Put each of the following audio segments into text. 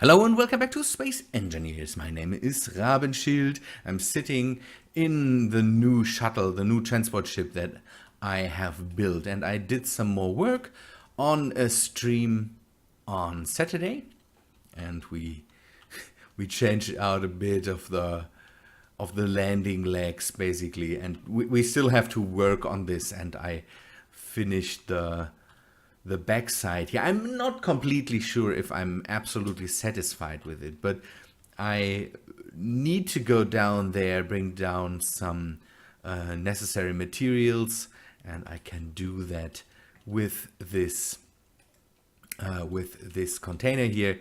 Hello and welcome back to Space Engineers. My name is Rabenschild. I'm sitting in the new shuttle, the new transport ship that I have built, and I did some more work on a stream on Saturday, and we changed out a bit of the landing legs basically, and we still have to work on this, and I finished the backside here. I'm not completely sure if I'm absolutely satisfied with it, but I need to go down there, bring down some necessary materials, and I can do that with this container here.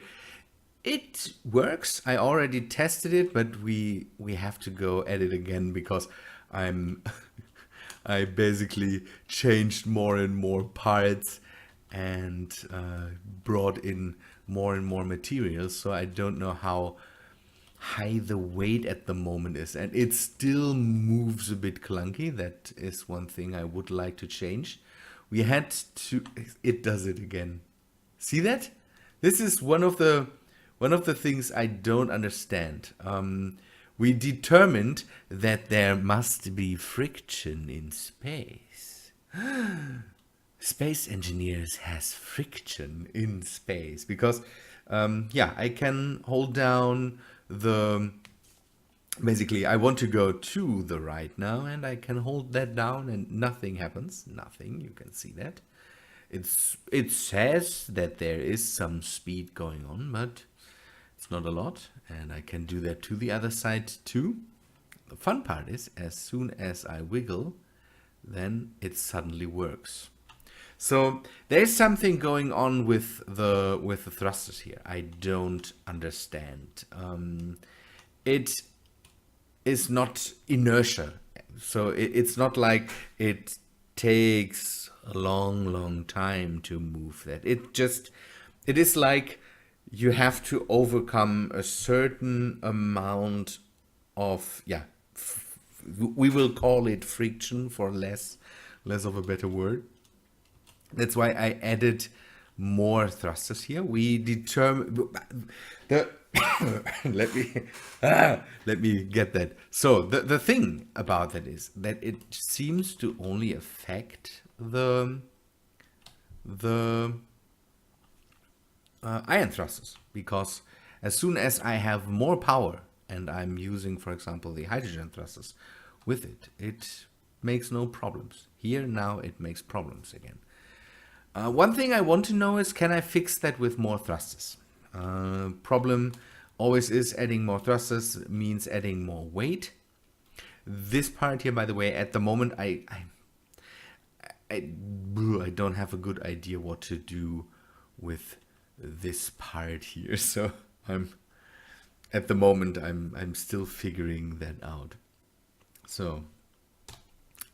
It works. I already tested it, but we have to go at it again because I basically changed more and more parts and brought in more and more materials, so I don't know how high the weight at the moment is, and it still moves a bit clunky. That is one thing I would like to change. We had to, it does it again. See that? This is one of the things I don't understand. We determined that there must be friction in space. Space Engineers has friction in space because, yeah, I can hold down basically I want to go to the right now, and I can hold that down and nothing happens. Nothing, you can see that. It says that there is some speed going on, but it's not a lot, and I can do that to the other side too. The fun part is, as soon as I wiggle, then it suddenly works. So there's something going on with the thrusters here. I don't understand. It is not inertia, so it's not like it takes a long time to move that. It is like you have to overcome a certain amount of, yeah, we will call it friction for less of a better word. That's why I added more thrusters here. We determine the let me get that. So the thing about that is that it seems to only affect the ion thrusters, because as soon as I have more power and I'm using, for example, the hydrogen thrusters with it, it makes no problems. Here now it makes problems again. One thing I want to know is, can I fix that with more thrusters? Problem always is adding more thrusters means adding more weight. This part here, by the way, at the moment I don't have a good idea what to do with this part here. So at the moment I'm still figuring that out. So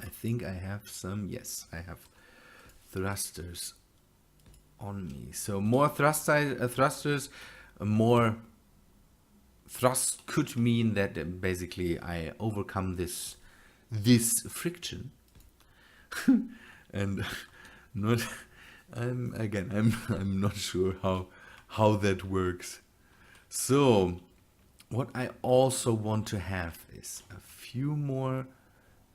I think I have some. Yes, I have thrusters on me. So more thrusters, more thrust could mean that basically I overcome this friction. And I'm not sure how that works. So what I also want to have is a few more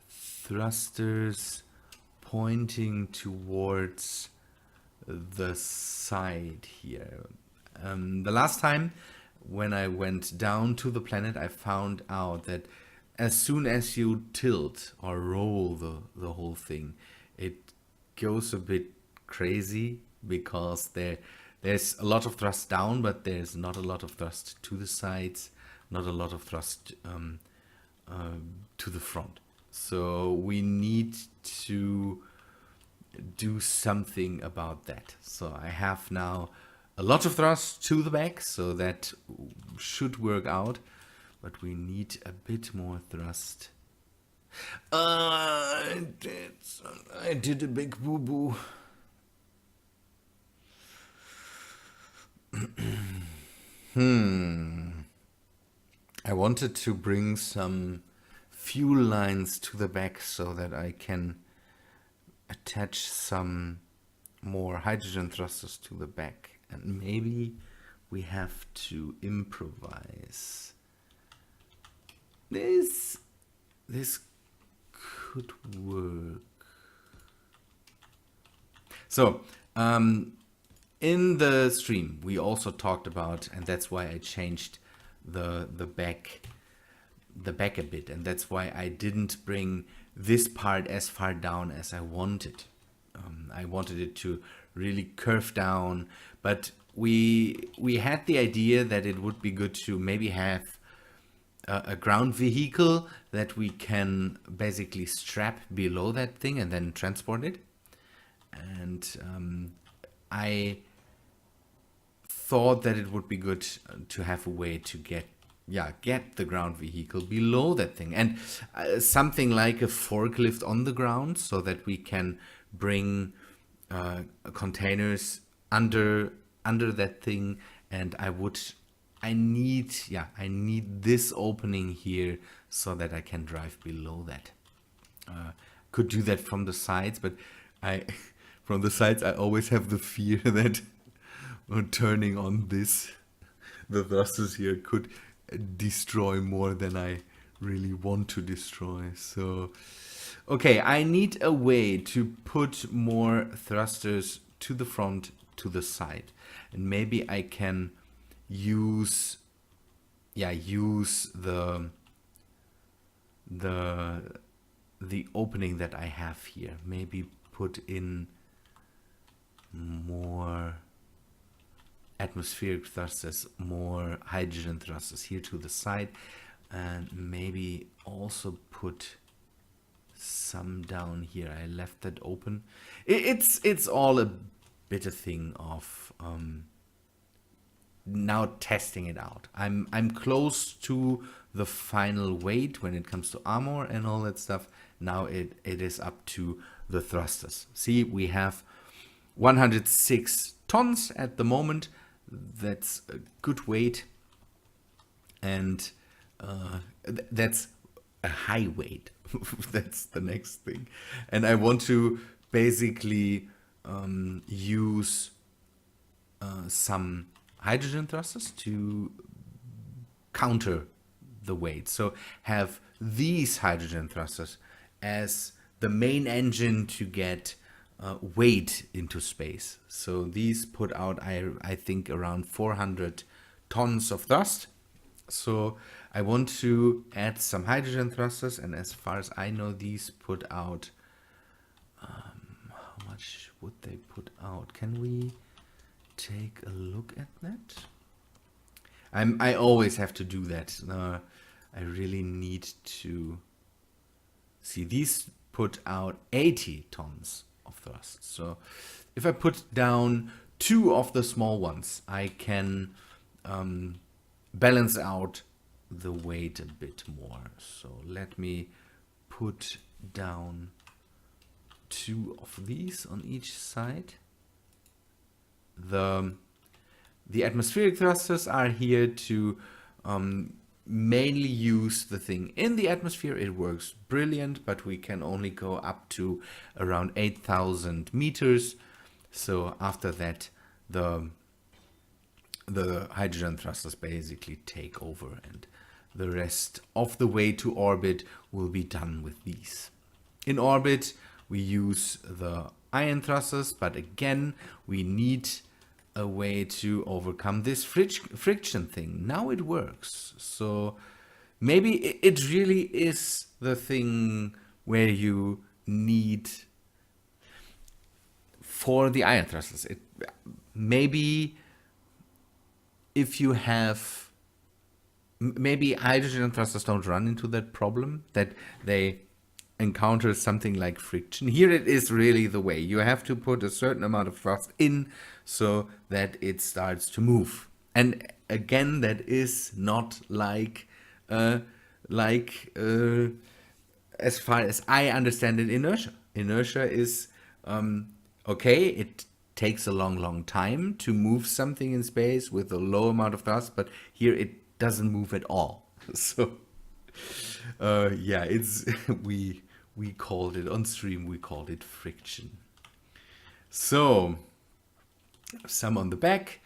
thrusters pointing towards the side here. The last time when I went down to the planet, I found out that as soon as you tilt or roll the whole thing, it goes a bit crazy, because there's a lot of thrust down, but there's not a lot of thrust to the sides, not a lot of thrust to the front. So we need to do something about that. So I have now a lot of thrust to the back, so that should work out, but we need a bit more thrust. I did a big boo-boo. I wanted to bring some fuel lines to the back so that I can attach some more hydrogen thrusters to the back, and maybe we have to improvise. This could work. So, in the stream, we also talked about, and that's why I changed the back a bit, and that's why I didn't bring this part as far down as I wanted. I wanted it to really curve down, but we had the idea that it would be good to maybe have a ground vehicle that we can basically strap below that thing and then transport it. And I thought that it would be good to have a way to get the ground vehicle below that thing, and something like a forklift on the ground, so that we can bring containers under that thing. And I need this opening here so that I can drive below that. Could do that from the sides, but from the sides I always have the fear that turning on the thrusters here could destroy more than I really want to destroy. So, okay, I need a way to put more thrusters to the front, to the side, and maybe I can use the opening that I have here. Maybe put in more atmospheric thrusters, more hydrogen thrusters here to the side, and maybe also put some down here. I left that open. It's all a bit a thing of now testing it out. I'm close to the final weight when it comes to armor and all that stuff. Now it is up to the thrusters. See, we have 106 tons at the moment. That's a good weight, and that's a high weight. That's the next thing. And I want to basically use some hydrogen thrusters to counter the weight. So have these hydrogen thrusters as the main engine to get weight into space. So these put out, I think, around 400 tons of thrust. So I want to add some hydrogen thrusters, and as far as I know, these put out, how much would they put out? Can we take a look at that? I always have to do that. I really need to see. These put out 80 tons of thrust. So if I put down 2 of the small ones, I can balance out the weight a bit more. So let me put down 2 of these on each side. The atmospheric thrusters are here to mainly use the thing in the atmosphere. It works brilliant, but we can only go up to around 8,000 meters. So after that, the hydrogen thrusters basically take over, and the rest of the way to orbit will be done with these. In orbit, we use the ion thrusters, but again, we need a way to overcome this friction thing. Now it works. So maybe it really is the thing where you need for the ion thrusters. Maybe if you have, maybe hydrogen thrusters don't run into that problem, that they encounter something like friction. Here it is really the way. You have to put a certain amount of thrust in so that it starts to move. And again, that is not like as far as I understand it, inertia. Inertia is okay, it takes a long time to move something in space with a low amount of thrust, but here it doesn't move at all. So yeah, it's we called it on stream, we called it friction. So some on the back.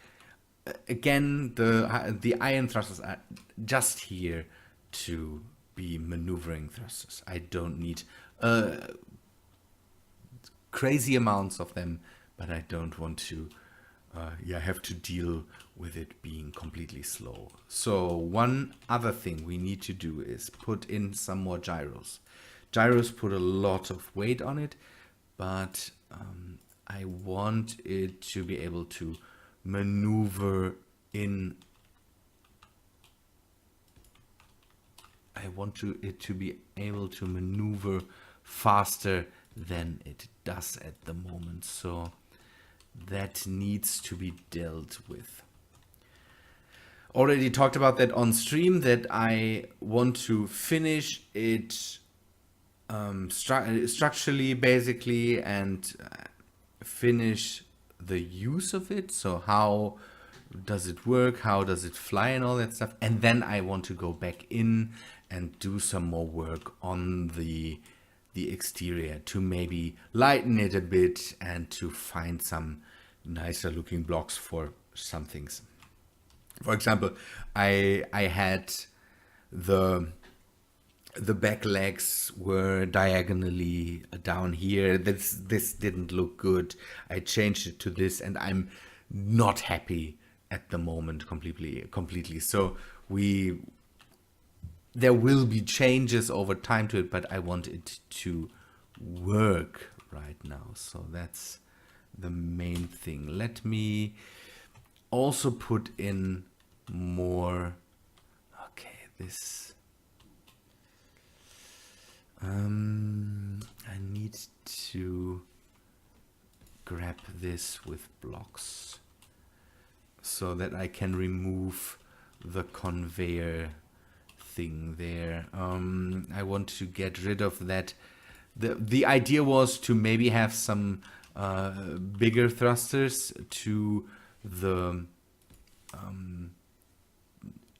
again, the iron thrusters are just here to be maneuvering thrusters. I don't need crazy amounts of them, but I don't want to have to deal with it being completely slow. So one other thing we need to do is put in some more gyros. Gyros put a lot of weight on it, but I want it to be able to maneuver in. I want it to be able to maneuver faster than it does at the moment. So that needs to be dealt with. Already talked about that on stream, that I want to finish it structurally, basically, and finish the use of it. So how does it work? How does it fly and all that stuff? And then I want to go back in and do some more work on the exterior to maybe lighten it a bit and to find some nicer looking blocks for some things. For example, I had the back legs were diagonally down here. This didn't look good. I changed it to this, and I'm not happy at the moment completely. So there will be changes over time to it, but I want it to work right now. So that's the main thing. Let me also put in more. Okay, this. I need to grab this with blocks so that I can remove the conveyor thing there. I want to get rid of that. The idea was to maybe have some bigger thrusters to the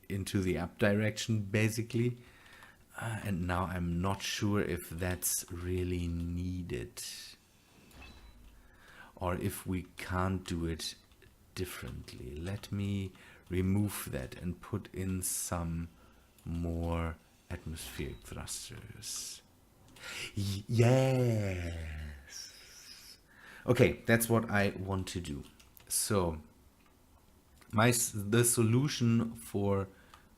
into the up direction, basically. And now I'm not sure if that's really needed, or if we can't do it differently. Let me remove that and put in some more atmospheric thrusters. Yes. Okay, that's what I want to do. So the solution for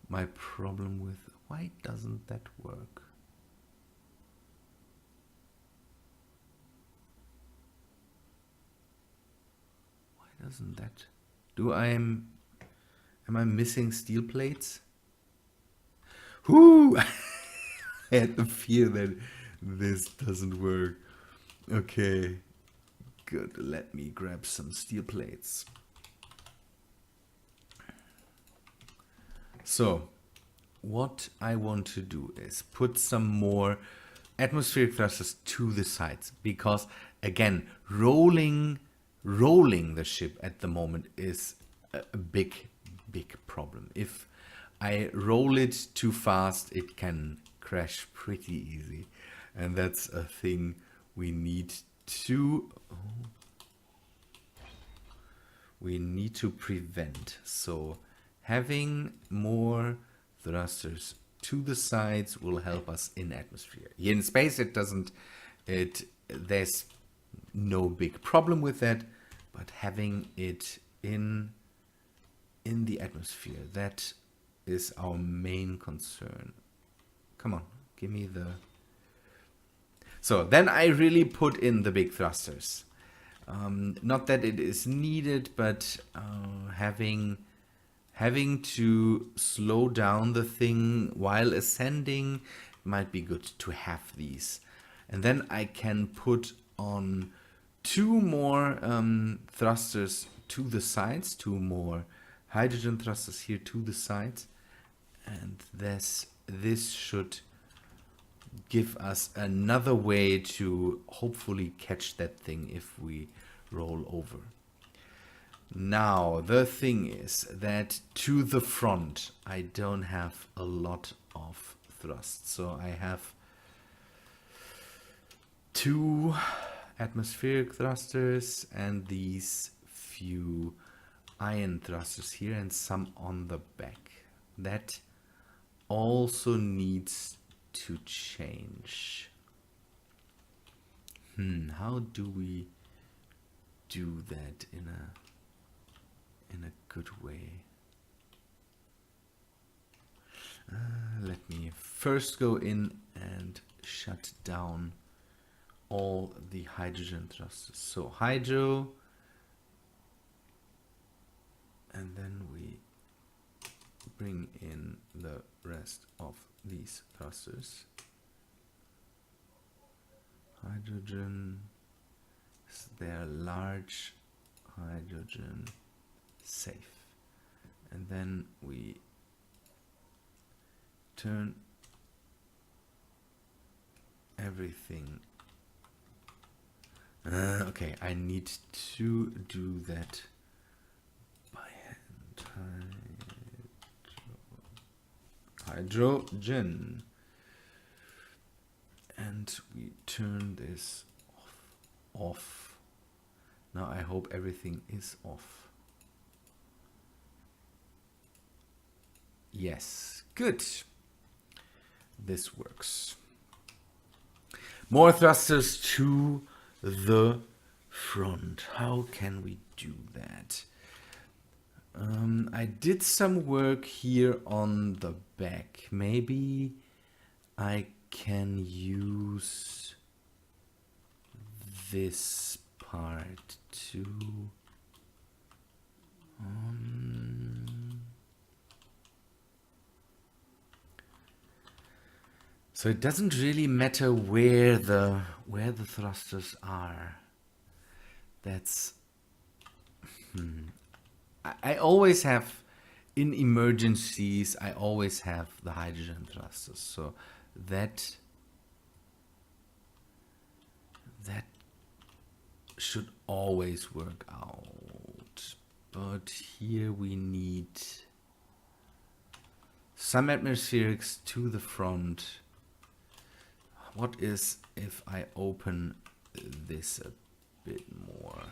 my problem with, why doesn't that work? Why doesn't that? Am I missing steel plates? Whoo! I had the fear that this doesn't work. Okay, good. Let me grab some steel plates. So what I want to do is put some more atmospheric thrusters to the sides, because again, rolling the ship at the moment is a big problem. If I roll it too fast, it can crash pretty easy, and that's a thing we need to prevent. So having more thrusters to the sides will help us in atmosphere. Here in space, there's no big problem with that, but having it in the atmosphere, that is our main concern. Come on, give me the. So then I really put in the big thrusters. Not that it is needed, but having to slow down the thing while ascending might be good to have these. And then I can put on 2 more thrusters to the sides, 2 more hydrogen thrusters here to the sides, and this should give us another way to hopefully catch that thing if we roll over. Now, the thing is that to the front, I don't have a lot of thrust. So I have 2 atmospheric thrusters and these few ion thrusters here and some on the back. That also needs to change. How do we do that in a good way? Let me first go in and shut down all the hydrogen thrusters. So hydro, and then we bring in the rest of these thrusters. Hydrogen, they're large, hydrogen, safe. And then we turn everything. Okay, I need to do that by hand. Hydrogen. And we turn this off. Now I hope everything is off. Yes, good. This works. More thrusters to the front. How can we do that? I did some work here on the back. Maybe I can use this part to so it doesn't really matter where the thrusters are. That's I always have, in emergencies, I always have the hydrogen thrusters. So that should always work out. But here we need some atmospherics to the front. What is if I open this a bit more?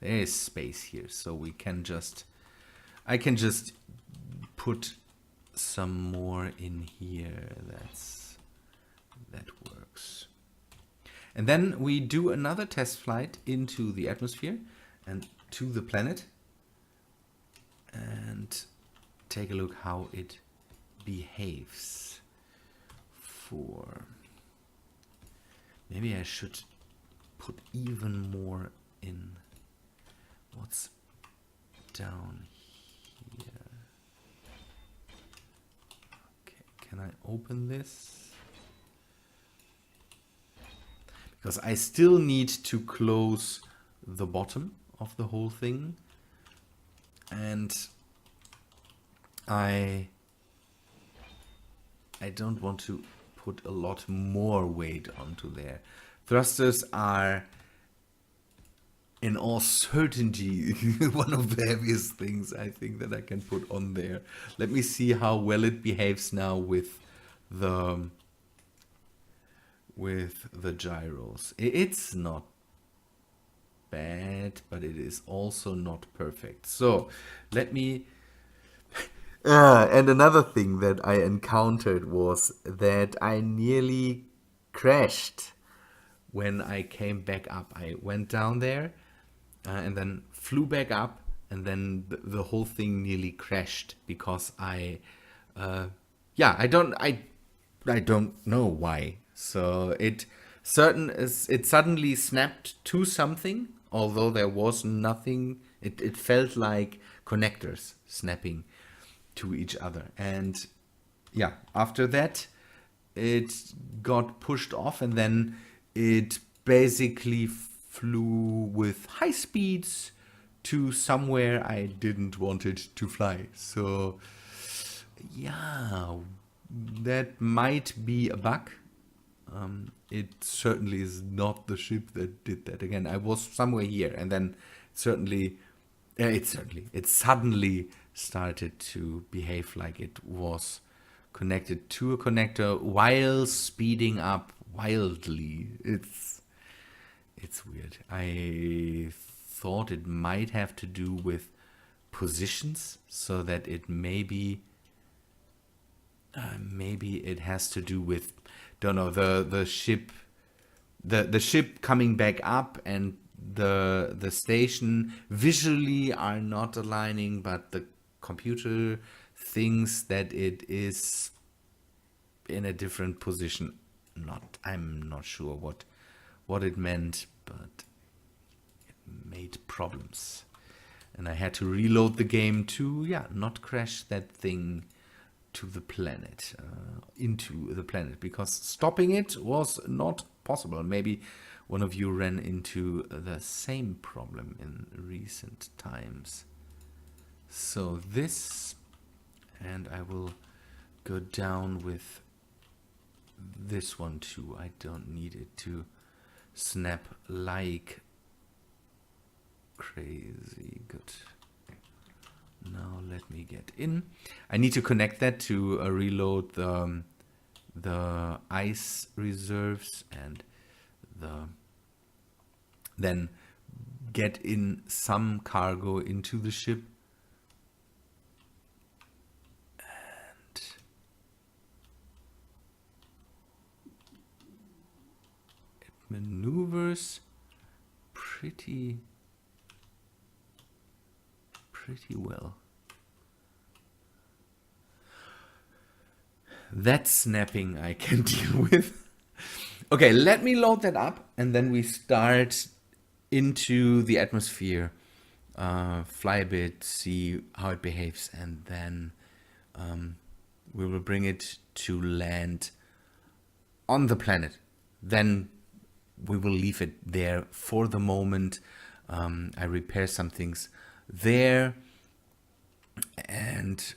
There is space here, so we can just, I can just put some more in here. That works. And then we do another test flight into the atmosphere and to the planet and take a look how it behaves. Maybe I should put even more in. What's down here? Okay, can I open this? Because I still need to close the bottom of the whole thing. And I don't want to put a lot more weight onto there. Thrusters are, in all certainty, one of the heaviest things I think that I can put on there. Let me see how well it behaves now with the gyros. It's not bad, but it is also not perfect. So let me and another thing that I encountered was that I nearly crashed when I came back up. I went down there and then flew back up, and then the whole thing nearly crashed because I don't know why. So it suddenly snapped to something, although there was nothing. It felt like connectors snapping to each other, and yeah, after that it got pushed off, and then it basically flew with high speeds to somewhere I didn't want it to fly. So yeah, that might be a bug. It certainly is not the ship that did that. Again, I was somewhere here, and then it suddenly started to behave like it was connected to a connector while speeding up wildly. It's weird. I thought it might have to do with positions, so that it maybe it has to do with, don't know, the ship, the ship coming back up, and the station visually are not aligning, but the computer thinks that it is in a different position. I'm not sure what it meant, but it made problems. And I had to reload the game to, not crash that thing to the planet, into the planet, because stopping it was not possible. Maybe one of you ran into the same problem in recent times. So this, and I will go down with this one too. I don't need it to snap like crazy. Good. Now let me get in. I need to connect that to reload the ice reserves, and then get in some cargo into the ship. And it maneuvers pretty well. That snapping I can deal with. Okay, let me load that up, and then we start into the atmosphere, fly a bit, see how it behaves, and then we will bring it to land on the planet. Then we will leave it there for the moment. I repair some things there, and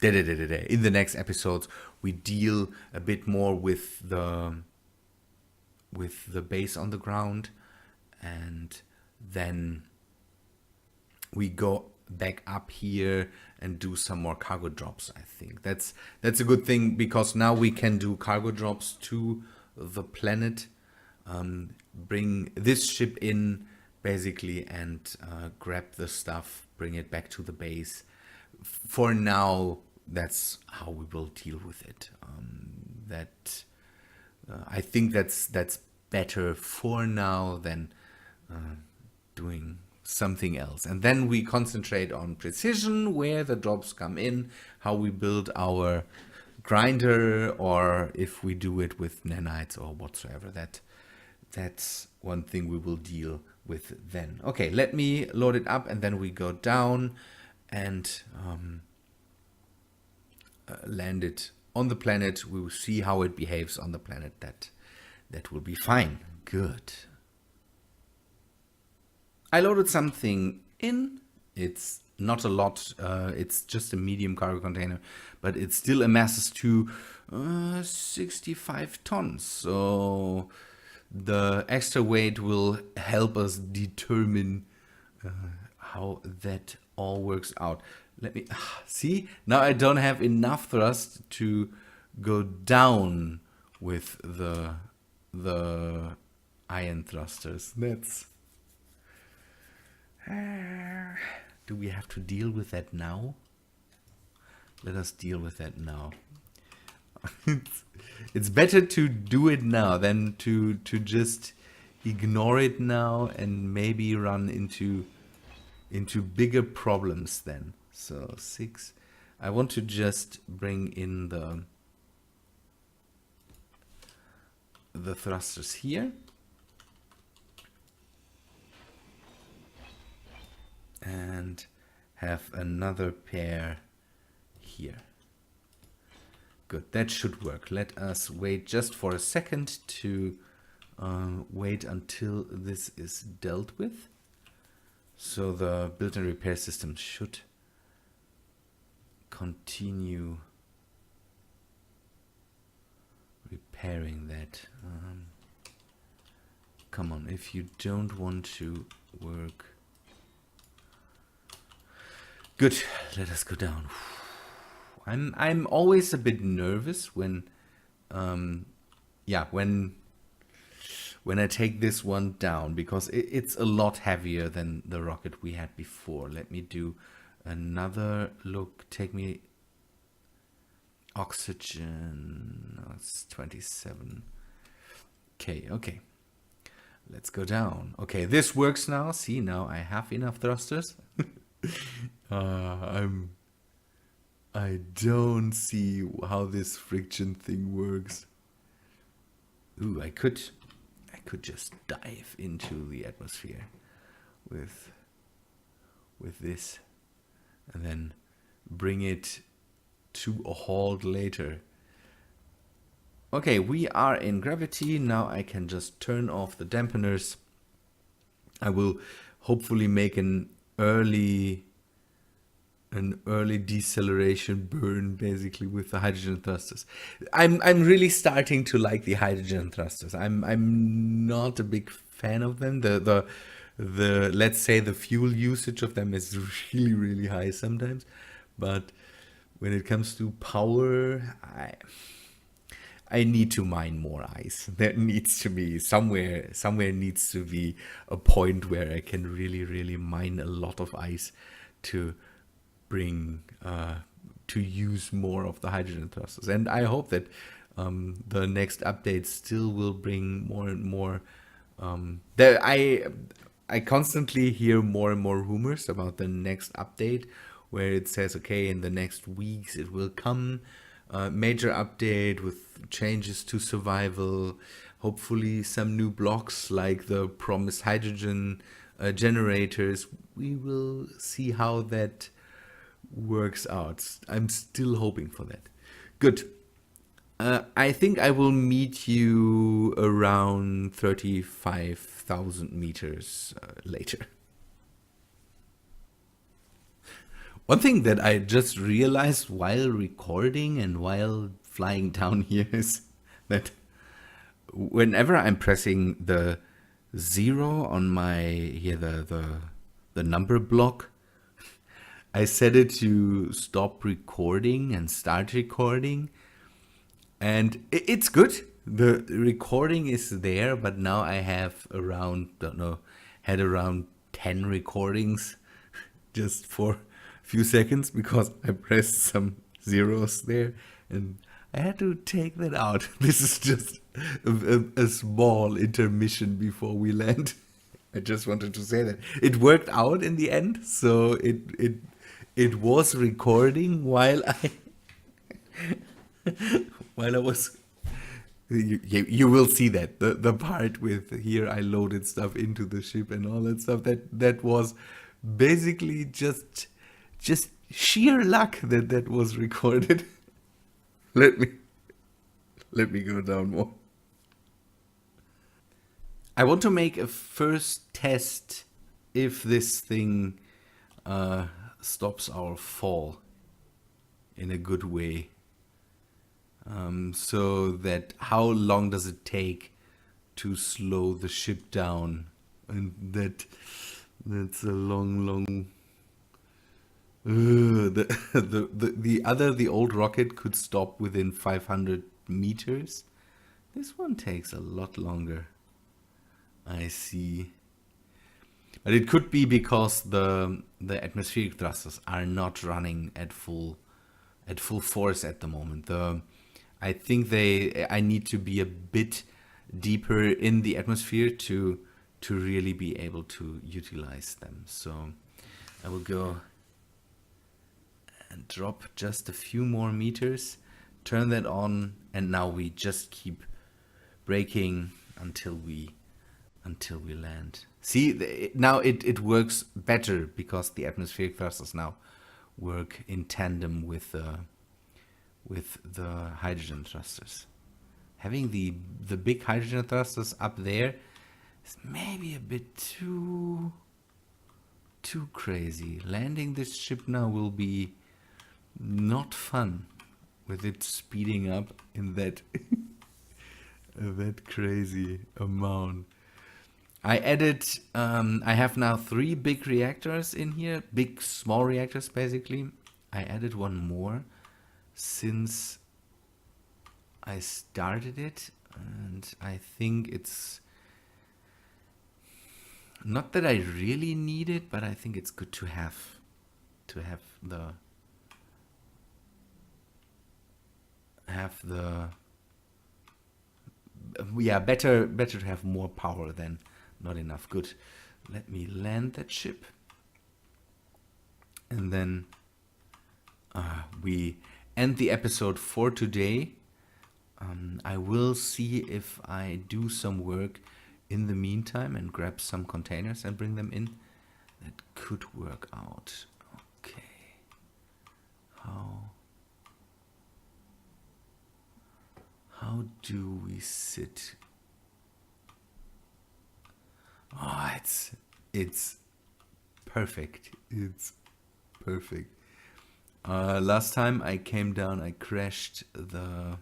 in the next episodes we deal a bit more with the base on the ground, and then we go back up here and do some more cargo drops. I think that's a good thing, because now we can do cargo drops to the planet, bring this ship in basically, and grab the stuff, bring it back to the base. For now, that's how we will deal with it. I think that's better for now than doing something else. And then we concentrate on precision, where the drops come in, how we build our grinder, or if we do it with nanites or whatsoever. That's one thing we will deal with then. Okay, let me load it up, and then we go down and land it on the planet. We will see how it behaves on the planet. That will be fine. Good. I loaded something in. It's not a lot. It's just a medium cargo container, but it still amasses to 65 tons. So the extra weight will help us determine how that all works out. Let me see. Now I don't have enough thrust to go down with the ion thrusters. That's. Do we have to deal with that now? Let us deal with that now. It's better to do it now than to just ignore it now and maybe run into bigger problems then. So 6. I want to just bring in the thrusters here. And have another pair here. Good, that should work. Let us wait just for a second to wait until this is dealt with. So the built-in repair system should continue repairing that. Come on, if you don't want to work. Good, let us go down. I'm always a bit nervous when when I take this one down, because it's a lot heavier than the rocket we had before. Let me do another look. Take me oxygen. Oh, it's 27. Okay. Let's go down. Okay, this works now. See, now I have enough thrusters. I don't see how this friction thing works. Ooh, I could just dive into the atmosphere with this and then bring it to a halt later. Okay, we are in gravity. Now I can just turn off the dampeners. I will hopefully make an early deceleration burn, basically, with the hydrogen thrusters. I'm really starting to like the hydrogen thrusters. I'm not a big fan of them. The let's say the fuel usage of them is really high sometimes, but when it comes to power, I need to mine more ice. There needs to be somewhere needs to be a point where I can really mine a lot of ice to bring to use more of the hydrogen thrusters. And I hope that the next update still will bring more and more. I constantly hear more and more rumors about the next update, where it says, okay, in the next weeks it will come. Major update with changes to survival, hopefully some new blocks like the promised hydrogen generators. We will see how that works out. I'm still hoping for that. Good. I think I will meet you around 35,000 meters later. One thing that I just realized while recording and while flying down here is that whenever I'm pressing the 0 on my the number block, I set it to stop recording and start recording, and it's good. The recording is there, but now I have around, had around 10 recordings just for few seconds because I pressed some zeros there and I had to take that out. This is just a small intermission before we land. I just wanted to say that it worked out in the end, so it was recording while I was. You will see that the part with here I loaded stuff into the ship and all that stuff, that was basically just sheer luck that was recorded. Let me go down more. I want to make a first test if this thing stops our fall in a good way. So that how long does it take to slow the ship down? And that's a long. The old rocket could stop within 500 meters. This one takes a lot longer. I see. But it could be because the atmospheric thrusters are not running at full force at the moment. I think I need to be a bit deeper in the atmosphere to really be able to utilize them. So I will go and drop just a few more meters, turn that on, and now we just keep braking until we land. See, now it works better because the atmospheric thrusters now work in tandem with the hydrogen thrusters. Having the big hydrogen thrusters up there is maybe a bit too crazy. Landing this ship now will be not fun with it speeding up in that that crazy amount. I added I have now 3 big reactors in here, big small reactors basically. I added one more since I started it, and I think it's Not that I really need it, but I think it's good to have the yeah, better to have more power than not enough. Good. Let me land that ship, and then we end the episode for today. I will see if I do some work in the meantime and grab some containers and bring them in. That could work out. Okay. How do we sit? Oh, it's perfect. It's perfect. Last time I came down, I crashed the.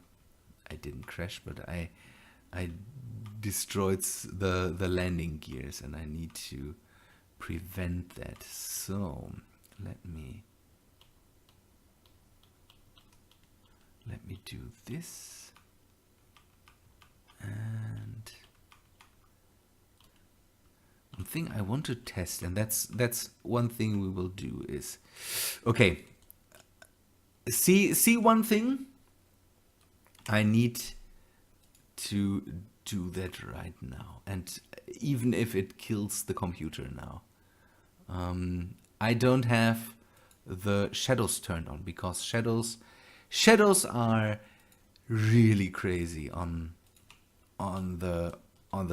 I didn't crash, but I destroyed the landing gears, and I need to prevent that. So let me do this, and one thing I want to test, and that's one thing we will do is, okay. See one thing. I need to do that right now, and even if it kills the computer now, I don't have the shadows turned on, because shadows are really crazy on the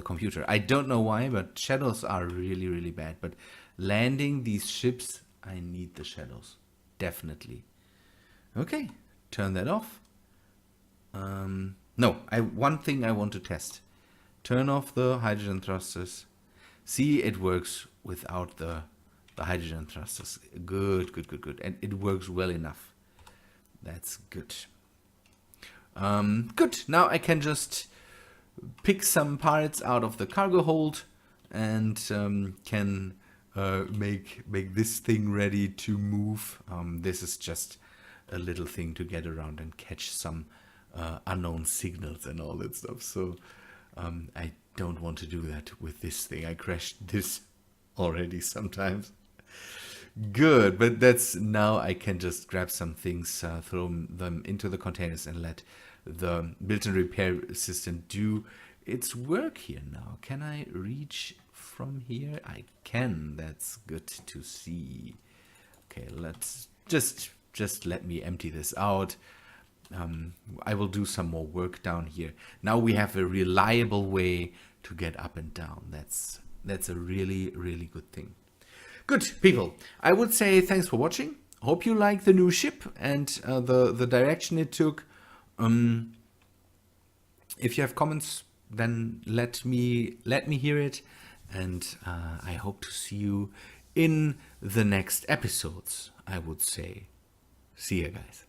computer. I don't know why, but shadows are really bad. But landing these ships, I need the shadows, definitely. Okay, turn that off. No, one thing I want to test. Turn off the hydrogen thrusters. See, it works without the hydrogen thrusters. Good. And it works well enough. That's good. Good. Now I can just pick some parts out of the cargo hold and can make this thing ready to move. This is just a little thing to get around and catch some unknown signals and all that stuff. So I don't want to do that with this thing. I crashed this already sometimes. Good, but that's now I can just grab some things, throw them into the containers, and let the built-in repair system do its work here now. Can I reach from here? I can. That's good to see. Okay, let's just let me empty this out. I will do some more work down here. Now we have a reliable way to get up and down. That's a really good thing. Good, people. I would say thanks for watching. Hope you like the new ship and the direction it took. If you have comments, then let me hear it. And I hope to see you in the next episodes, I would say. See you guys.